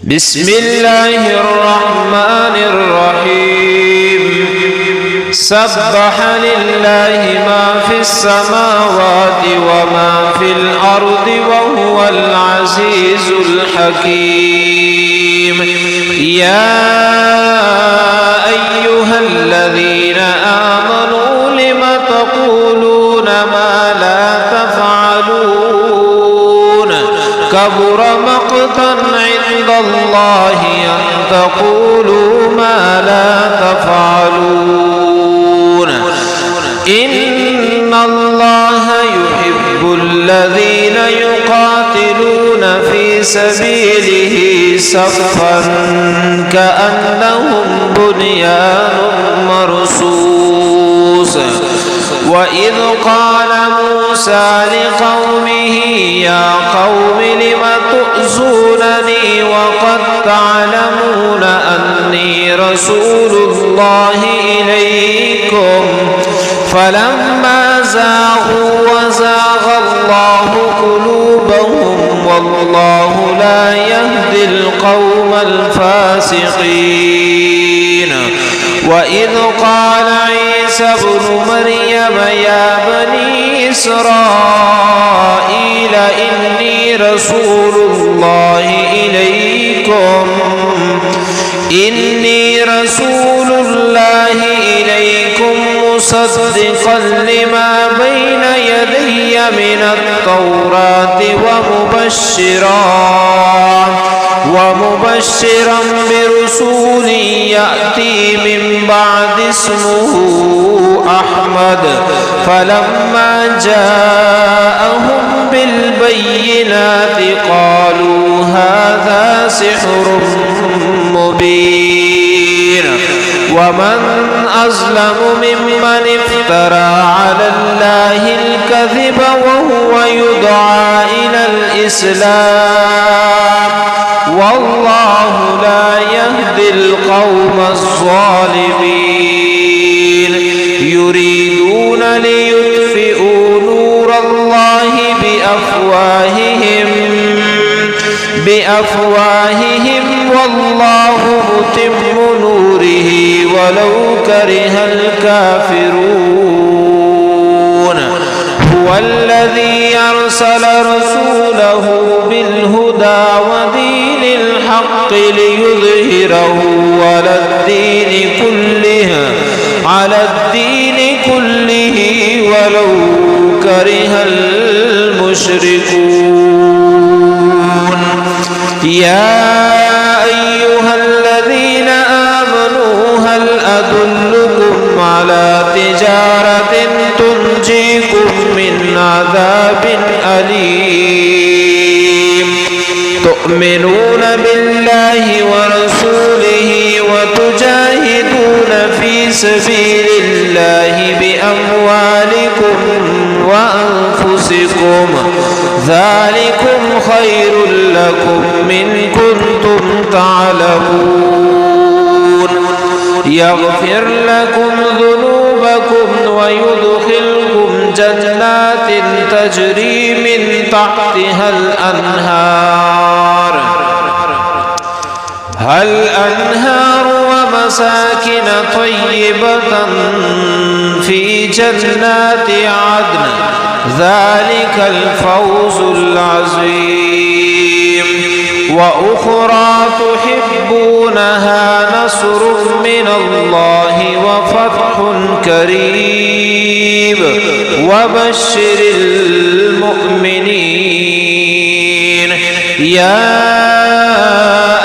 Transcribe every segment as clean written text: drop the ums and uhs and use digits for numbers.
بسم الله الرحمن الرحيم سبح لله ما في السماوات وما في الأرض وهو العزيز الحكيم يا أيها الذين آمنوا لم تقولون ما لا تفعلون كبر مقتا عند الله أن تقولوا ما لا تفعلون إن الله يحب الذين يقاتلون في سبيله صفا كأنهم بنيان مرصوص وإذ قال موسى لقومه يا قوم لم تؤذونني وقد تعلمون أني رسول الله إليكم فلما زاغوا وزاغ الله قلوبهم والله لا يهدي القوم الفاسقين وإذ قال عيسى ابن مريم يا بني إسرائيل إني رسول الله إليكم مصدقا لما بين يدي من التوراة ومبشرا برسول يأتي من بعد اسمه أحمد فلما جاءهم بالبينات قالوا هذا سحر مبين ومن أظلم ممن افترى على الله الكذب وهو يدعى إلى الإسلام والله لا يهدي القوم الظالمين يريدون ليطفئوا نور الله بأفواههم والله متم نوره ولو كره الكافرون هو الذي أرسل رسوله بالهدى ودين الحق ليظهره على الدين كله ولو كره المشركون يا أيها الذين آمنوا هل أدلكم على تجارة تنجيكم من عذاب أليم تؤمنون بالله ورسوله وتجاهدون في سبيل الله بأموالكم وأنفسكم ذلكم خير لكم إن كنتم تعلمون يغفر لكم ذنوبكم ويدخلكم جنات تجري من تحتها الأنهار ومساكن طيبة في جنات عدن ذلك الفوز العظيم وأخرى تحبونها نصر من الله وفتح قريب وبشر المؤمنين يا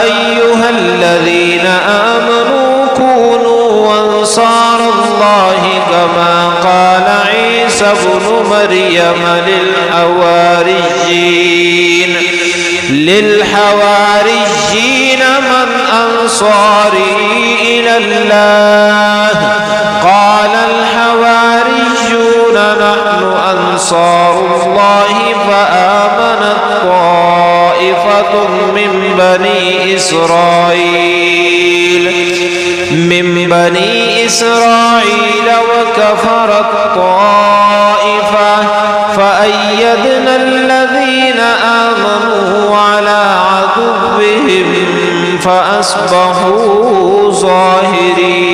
أيها الذين آمنوا كونوا أنصار الله كما قال عيسى ابن مريم للحواريين من أنصاري إلى الله قال الحواريون نحن أنصار الله فآمنت طائفة من بني إسرائيل وكفرت طائفة فأيدنا الذين آمنوا على عدوهم فأصبحوا ظاهرين